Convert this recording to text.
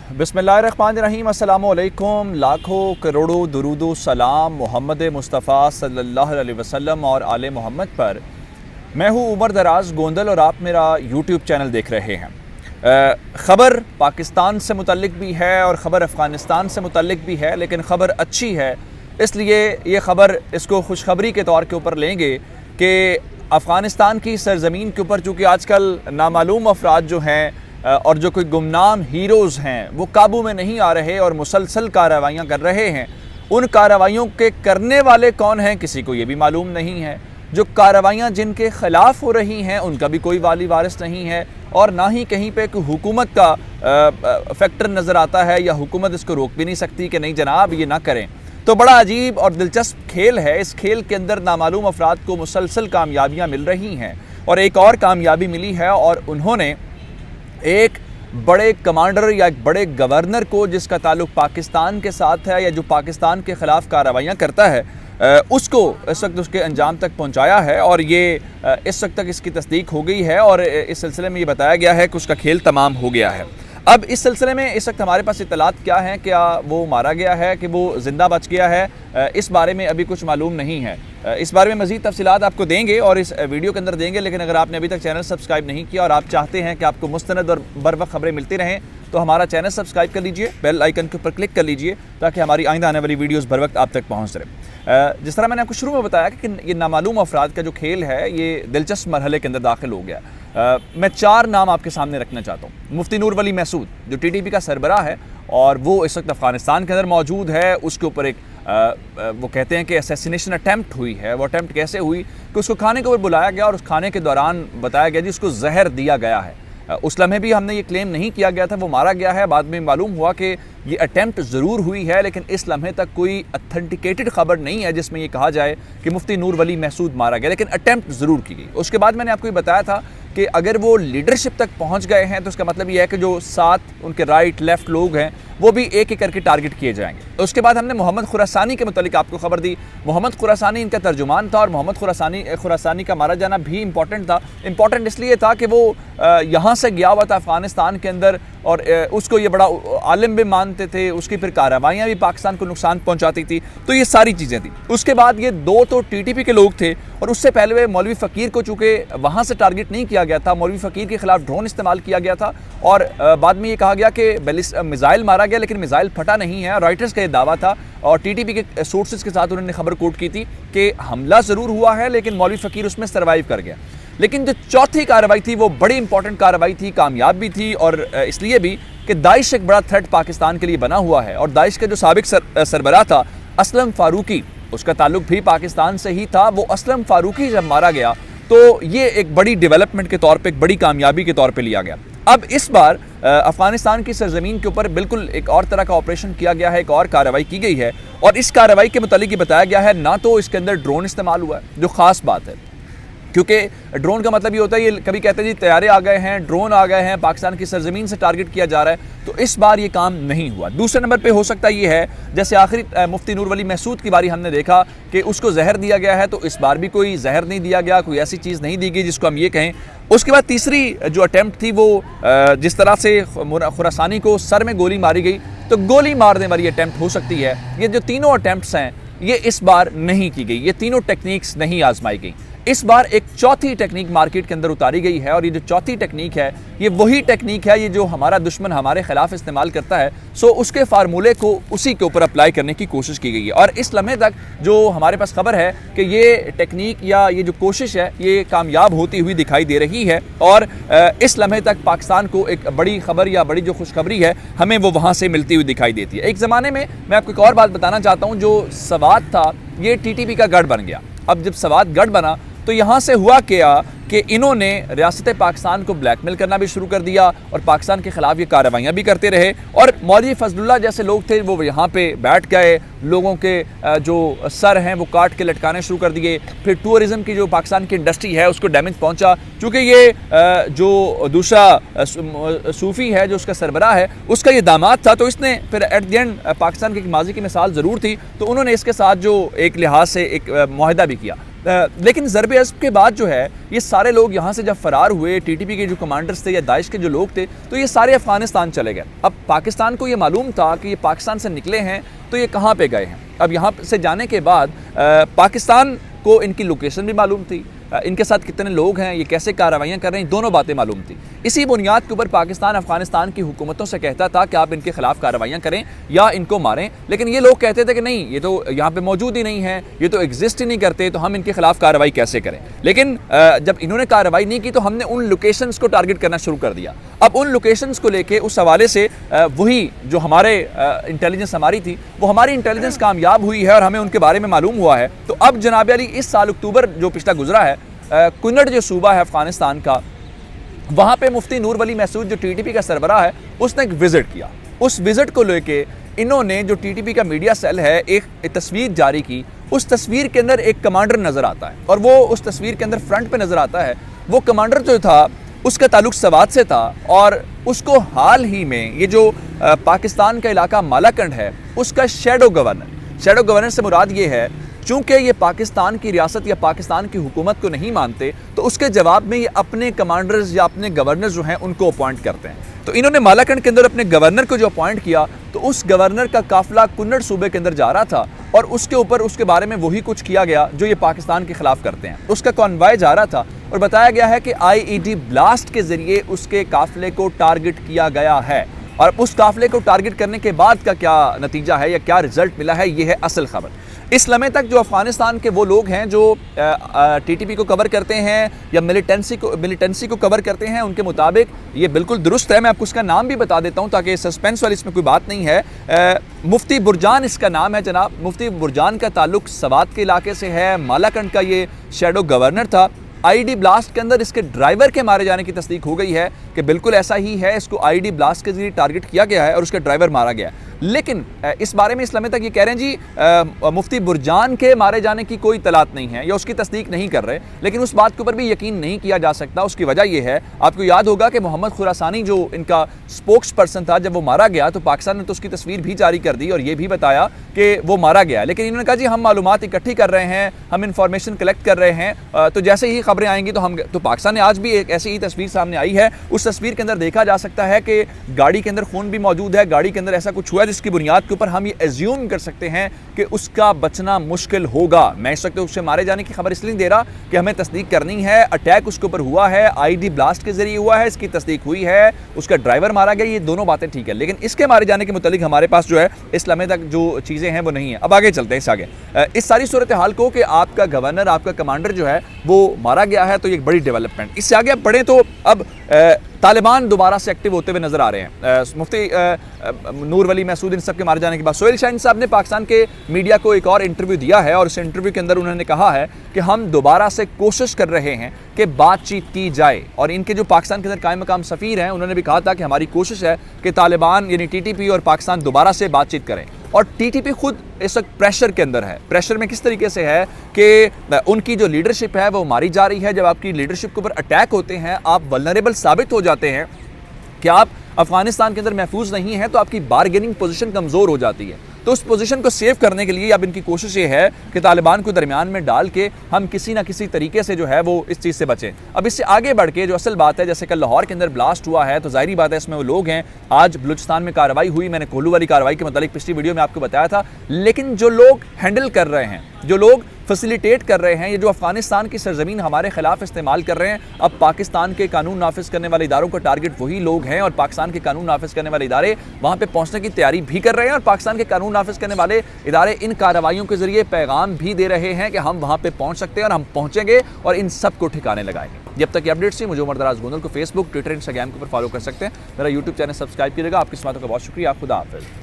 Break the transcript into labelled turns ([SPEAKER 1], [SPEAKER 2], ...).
[SPEAKER 1] बिस्मिल्लाहिर्रहमानिर्रहीम अस्सलामुअलैकुम। लाखों करोड़ों दुरूदो सलाम मोहम्मद मुस्तफ़ा सल्लल्लाहु अलैहि वसल्लम और आले मोहम्मद पर। मैं हूँ उमर दराज गोंदल और आप मेरा यूट्यूब चैनल देख रहे हैं। ख़बर पाकिस्तान से मुतल्लिक भी है और ख़बर अफ़गानिस्तान से मुतल्लिक भी है, लेकिन ख़बर अच्छी है, इसलिए ये ख़बर इसको खुशखबरी के तौर के ऊपर लेंगे कि अफ़गानिस्तान की सरज़मीन के ऊपर चूँकि आजकल नामालूम अफराद जो हैं और जो कोई गुमनाम हीरोज़ हैं वो काबू में नहीं आ रहे और मुसलसल कार्रवाइयाँ कर रहे हैं। उन कार्रवाइयों के करने वाले कौन हैं किसी को ये भी मालूम नहीं है। जो कार्रवाइयाँ जिनके ख़िलाफ़ हो रही हैं उनका भी कोई वाली वारिस नहीं है और ना ही कहीं पे कोई हुकूमत का फैक्टर नज़र आता है या हुकूमत इसको रोक भी नहीं सकती कि नहीं जनाब ये ना करें। तो बड़ा अजीब और दिलचस्प खेल है। इस खेल के अंदर नामालूम अफराद को मुसलसल कामयाबियाँ मिल रही हैं और एक और कामयाबी मिली है और उन्होंने एक बड़े कमांडर या एक बड़े गवर्नर को जिसका ताल्लुक़ पाकिस्तान के साथ है या जो पाकिस्तान के ख़िलाफ़ कार्रवाइयाँ करता है उसको इस वक्त उसके अंजाम तक पहुँचाया है और ये इस वक्त तक इसकी तस्दीक हो गई है और इस सिलसिले में ये बताया गया है कि उसका खेल तमाम हो गया है। अब इस सिलसिले में इस वक्त हमारे पास इत्तलात क्या हैं, क्या वो मारा गया है कि वो ज़िंदा बच गया है, इस बारे में अभी कुछ मालूम नहीं है। इस बारे में मज़ीद तफसीलात आपको देंगे और इस वीडियो के अंदर देंगे। लेकिन अगर आपने अभी तक चैनल सब्सक्राइब नहीं किया और आप चाहते हैं कि आपको मुस्तनद और बर वक्त खबरें मिलती रहें तो हमारा चैनल सब्सक्राइब कर लीजिए, बेल आइकन के ऊपर क्लिक कर लीजिए ताकि हमारी आइंदा आने वाली वीडियोज़ बर वक्त आप तक पहुँच रहे। जिस तरह मैंने आपको शुरू में बताया कि ये नामालूम अफराद का जो खेल है ये दिलचस्प मरहले के अंदर दाखिल हो गया। मैं 4 नाम आपके सामने रखना चाहता हूँ। मुफ्ती नूर वली महसूद जो TTP का सरबराह है और वो इस वक्त अफ़गानिस्तान के अंदर मौजूद है। उसके ऊपर एक वो कहते हैं कि असैसिनेशन अटैम्प्ट हुई है। वो अटैम्प्ट कैसे हुई कि उसको खाने के ऊपर बुलाया गया और उस खाने के दौरान बताया गया जी उसको जहर दिया गया है। उस लम्हे भी हमने ये क्लेम नहीं किया गया था वो मारा गया है। बाद में मालूम हुआ कि ये अटैम्प्ट ज़रूर हुई है, लेकिन इस लम्हे तक कोई अथेंटिकेटेड ख़बर नहीं है जिसमें ये कहा जाए कि मुफ्ती नूर वली महसूद मारा गया, लेकिन अटैम्प्ट ज़रूर की गई। उसके बाद मैंने आपको ये बताया था कि अगर वो लीडरशिप तक पहुंच गए हैं तो उसका मतलब ये है कि जो 7 उनके राइट लेफ़्ट लोग हैं वो भी एक एक करके टारगेट किए जाएंगे। उसके बाद हमने मोहम्मद खुरासानी के मुतालिक आपको खबर दी। मोहम्मद खुरासानी इनका तर्जुमान था और मोहम्मद खुरासानी का मारा जाना भी इम्पॉर्टेंट था। इम्पॉर्टेंट इसलिए था कि वो यहाँ से गया हुआ था अफ़गानिस्तान के अंदर और उसको ये बड़ा आलिम भी मानते थे, उसकी फिर कार्रवाइयाँ भी पाकिस्तान को नुकसान पहुँचाती थी, तो ये सारी चीज़ें थी। उसके बाद ये 2 तो TTP के लोग थे और उससे पहले मौलवी फ़कीर को चूँकि वहाँ से टारगेट नहीं किया गया था, मौलवी फ़कीर के ख़िलाफ़ ड्रोन इस्तेमाल किया गया था और बाद में ये कहा गया कि मिसाइल मारा गया लेकिन मिसाइल फटा नहीं है। रॉयटर्स का ये दावा था और TTP के सोर्सेज के साथ उन्होंने खबर कोट की थी कि हमला ज़रूर हुआ है लेकिन मौलवी फ़कीर उसमें सर्वाइव कर गया। लेकिन जो चौथी कार्रवाई थी वो बड़ी इंपॉर्टेंट कार्रवाई थी, कामयाब भी थी और इसलिए भी कि दाइश एक बड़ा थ्रेट पाकिस्तान के लिए बना हुआ है और दाइश का जो साबिक सरबराह था असलम फ़ारूकी, उसका ताल्लुक भी पाकिस्तान से ही था। वो असलम फ़ारूकी जब मारा गया तो ये एक बड़ी डेवलपमेंट के तौर पे, एक बड़ी कामयाबी के तौर पे लिया गया। अब इस बार अफ़गानिस्तान की सरज़मीन के ऊपर बिल्कुल एक और तरह का ऑपरेशन किया गया है, एक और कार्रवाई की गई है और इस कार्रवाई के मुतालिक ये बताया गया है ना तो इसके अंदर ड्रोन इस्तेमाल हुआ है, जो ख़ास बात है क्योंकि ड्रोन का मतलब ये होता है ये कभी कहते हैं जी तैयारे आ गए हैं, ड्रोन आ गए हैं, पाकिस्तान की सरजमीन से टारगेट किया जा रहा है, तो इस बार ये काम नहीं हुआ। दूसरे नंबर पे हो सकता ये है जैसे आखिरी मुफ्ती नूर वली महसूद की बारी हमने देखा कि उसको जहर दिया गया है, तो इस बार भी कोई जहर नहीं दिया गया, कोई ऐसी चीज़ नहीं दी गई जिसको हम ये कहें। उसके बाद तीसरी जो अटैम्प्ट थी वो जिस तरह से खुरासानी को सर में गोली मारी गई तो गोली मारने वाली अटैम्प्ट हो सकती है। ये जो तीनों अटैम्प्ट्स हैं ये इस बार नहीं की गई, ये तीनों टेक्निक्स नहीं आजमाई गई। इस बार एक चौथी टेक्निक मार्केट के अंदर उतारी गई है और ये जो चौथी टेक्निक है ये वही टेक्निक है ये जो हमारा दुश्मन हमारे खिलाफ इस्तेमाल करता है। सो उसके फार्मूले को उसी के ऊपर अप्लाई करने की कोशिश की गई है और इस लम्हे तक जो हमारे पास खबर है कि ये टेक्निक या ये जो कोशिश है ये कामयाब होती हुई दिखाई दे रही है और इस लम्हे तक पाकिस्तान को एक बड़ी खबर या बड़ी जो खुशखबरी है हमें वो वहाँ से मिलती हुई दिखाई देती है। एक ज़माने में मैं आपको एक और बात बताना चाहता हूँ, जो सवात था ये TTP का गढ़ बन गया। अब जब सवात गढ़ बना तो यहाँ से हुआ क्या कि इन्होंने रियासत पाकिस्तान को ब्लैकमेल करना भी शुरू कर दिया और पाकिस्तान के ख़िलाफ़ ये कार्रवाइयाँ भी करते रहे और मौलवी फजलुल्लाह जैसे लोग थे वो यहाँ पे बैठ गए, लोगों के जो सर हैं वो काट के लटकाने शुरू कर दिए। फिर टूरिज़म की जो पाकिस्तान की इंडस्ट्री है उसको डैमेज पहुँचा, चूँकि ये जो दूसरा सूफ़ी है जो उसका सरबराह है उसका ये दामाद था, तो इसने फिर एट द एंड पाकिस्तान की माजी की मिसाल ज़रूर थी तो उन्होंने इसके साथ जो एक लिहाज से एक मुआहदा भी किया। लेकिन ज़रबे अज़्ब के बाद जो है ये सारे लोग यहाँ से जब फरार हुए, टीटीपी के जो कमांडर्स थे या दाइश के जो लोग थे, तो ये सारे अफ़गानिस्तान चले गए। अब पाकिस्तान को ये मालूम था कि ये पाकिस्तान से निकले हैं तो ये कहाँ पे गए हैं। अब यहाँ से जाने के बाद पाकिस्तान को इनकी लोकेशन भी मालूम थी, इनके साथ कितने लोग हैं, ये कैसे कार्रवाइयाँ कर रहे हैं, दोनों बातें मालूम थी। इसी बुनियाद के ऊपर पाकिस्तान अफगानिस्तान की हुकूमतों से कहता था कि आप इनके खिलाफ कार्रवाइयाँ करें या इनको मारें, लेकिन ये लोग कहते थे कि नहीं, ये तो यहाँ पे मौजूद ही नहीं है, ये तो एग्जिस्ट ही नहीं करते, तो हम इनके खिलाफ कार्रवाई कैसे करें। लेकिन जब इन्होंने कार्रवाई नहीं की तो हमने उन लोकेशंस को टारगेट करना शुरू कर दिया। अब उन लोकेशंस को लेके उस हवाले से वही जो हमारे इंटेलिजेंस हमारी थी, वो हमारी इंटेलिजेंस कामयाब हुई है और हमें उनके बारे में मालूम हुआ है। तो अब जनाब अली इस साल अक्टूबर जो पिछला गुजरा है, कुन्नड़ जो सूबा है अफगानिस्तान का, वहाँ पे मुफ्ती नूर वली महसूद जो टीटीपी का सरबराह है, उसने एक विजिट किया। उस विजिट को लेके इन्होंने जो टीटीपी का मीडिया सेल है एक तस्वीर जारी की। उस तस्वीर के अंदर एक कमांडर नज़र आता है और वो उस तस्वीर के अंदर फ्रंट पे नज़र आता है। वो कमांडर जो था उसका ताल्लुक सवात से था और उसको हाल ही में ये जो पाकिस्तान का इलाका मालाकंड है उसका शैडो गवर्नर से मुराद ये है, चूंकि ये पाकिस्तान की रियासत या पाकिस्तान की हुकूमत को नहीं मानते तो उसके जवाब में ये अपने कमांडर्स या अपने गवर्नर जो हैं उनको अपॉइंट करते हैं। तो इन्होंने मालाकंड के अंदर अपने गवर्नर को जो अपॉइंट किया तो उस गवर्नर का काफिला कुन्नड़ सूबे के अंदर जा रहा था और उसके ऊपर उसके बारे में वही कुछ किया गया जो ये पाकिस्तान के खिलाफ करते हैं। उसका कॉन्वॉय जा रहा था और बताया गया है कि IED ब्लास्ट के जरिए उसके काफिले को टारगेट किया गया है। और उस काफिले को टारगेट करने के बाद का क्या नतीजा है या क्या रिजल्ट मिला है, ये है असल खबर। इस लम्हे तक जो अफगानिस्तान के वो लोग हैं जो टीटीपी को कवर करते हैं या मिलिटेंसी को कवर करते हैं, उनके मुताबिक ये बिल्कुल दुरुस्त है। मैं आपको उसका नाम भी बता देता हूँ ताकि सस्पेंस वाली इसमें कोई बात नहीं है। मुफ्ती बुरजान इसका नाम है जनाब। मुफ्ती बुरजान का ताल्लुक सवात के इलाके से है। मालाकंड का ये शैडो गवर्नर था। IED ब्लास्ट के अंदर इसके ड्राइवर के मारे जाने की तस्दीक हो गई है कि बिल्कुल ऐसा ही है, इसको IED ब्लास्ट के जरिए टारगेट किया गया है और उसका ड्राइवर मारा गया। लेकिन इस बारे में इस लम्हे तक ये कह रहे हैं जी मुफ्ती बुरजान के मारे जाने की कोई तलात नहीं है या उसकी तस्दीक नहीं कर रहे, लेकिन उस बात के ऊपर भी यकीन नहीं किया जा सकता। उसकी वजह यह है, आपको याद होगा कि मोहम्मद खुरासानी जो इनका स्पोक्स पर्सन था, जब वो मारा गया तो पाकिस्तान ने तो उसकी तस्वीर भी जारी कर दी और ये भी बताया कि वो मारा गया। लेकिन इन्होंने कहा जी हम मालूमात इकट्ठी कर रहे हैं, हम इंफॉर्मेशन कलेक्ट कर रहे हैं, तो जैसे ही खबरें आएंगी तो पाकिस्तान ने आज भी एक ऐसी ही तस्वीर सामने आई है। उस तस्वीर के अंदर देखा जा सकता है कि गाड़ी के अंदर खून भी मौजूद है, गाड़ी के अंदर ऐसा कुछ हुआ है जिसकी बुनियाद के ऊपर हम ये एज्यूम कर सकते हैं कि उसका बचना मुश्किल होगा। मैं इस वक्त उससे मारे जाने की खबर इसलिए दे रहा कि हमें तस्दीक करनी है। अटैक उसके ऊपर हुआ है, IED ब्लास्ट के जरिए हुआ है, इसकी तस्दीक हुई है, उसका ड्राइवर मारा गया, ये दोनों बातें ठीक है। लेकिन इसके मारे जाने के मुतालिक हमारे पास जो है इस लम्हे तक जो चीज़ें हैं वो नहीं है। अब आगे चलते हैं, इस आगे इस सारी सूरत हाल को कि आपका गवर्नर, आपका कमांडर जो है वो मारा गया है, तो ये एक बड़ी डेवलपमेंट। इससे आगे आप बढ़ें तो अब तालिबान दोबारा से एक्टिव होते हुए नजर आ रहे हैं। मुफ्ती नूर वली महसूद इन सब के मारे जाने के बाद सोहेल शाहीन साहब ने पाकिस्तान के मीडिया को एक और इंटरव्यू दिया है और इस इंटरव्यू के अंदर उन्होंने कहा है कि हम दोबारा से कोशिश कर रहे हैं कि बातचीत की जाए। और इनके जो पाकिस्तान के अंदर कायम मकाम सफ़ीर हैं उन्होंने भी कहा था कि हमारी कोशिश है कि तालिबान यानी TTP और पाकिस्तान दोबारा से बातचीत करें। और TTP खुद इस वक्त प्रेशर के अंदर है। प्रेशर में किस तरीके से है कि उनकी जो लीडरशिप है वो मारी जा रही है। जब आपकी लीडरशिप के ऊपर अटैक होते हैं, आप वल्नरेबल साबित हो जाते हैं कि आप अफगानिस्तान के अंदर महफूज नहीं है, तो आपकी बारगेनिंग पोजीशन कमज़ोर हो जाती है। तो उस पोजीशन को सेव करने के लिए अब इनकी कोशिश ये है कि तालिबान को दरमियान में डाल के हम किसी ना किसी तरीके से जो है वो इस चीज़ से बचें। अब इससे आगे बढ़ के जो असल बात है, जैसे कल लाहौर के अंदर ब्लास्ट हुआ है तो जाहिर बात है इसमें वो लोग हैं। आज बलूचिस्तान में कार्रवाई हुई, मैंने कोहलू वाली कार्रवाई के मतलब पिछली वीडियो में आपको बताया था। लेकिन जो लोग हैंडल कर रहे हैं, जो लोग फैसिलिटेट कर रहे हैं, ये जो अफगानिस्तान की सरजमीन हमारे खिलाफ इस्तेमाल कर रहे हैं, अब पाकिस्तान के कानून नाफिज करने वाले इदारों का टारगेट वही लोग हैं और पाकिस्तान के कानून नाफिज करने वाले इदारे वहाँ पे पहुँचने की तैयारी भी कर रहे हैं। और पाकिस्तान के कानून नाफिज करने वाले इदारे इन कार्रवाइयों के जरिए पैगाम भी दे रहे हैं कि हम वहाँ पे पहुँच सकते हैं और हम पहुँचेंगे और इन सब को ठिकाने लगाएंगे। जब तक ये अपडेट्स थी, मुझे उमर दराज गोंदल को फेसबुक, ट्विटर, इंस्टाग्राम के ऊपर फॉलो कर सकते हैं। मेरा यूट्यूब चैनल सब्सक्राइब कीजिएगा। आपकी समातों का बहुत शुक्रिया। खुदा हाफिज़।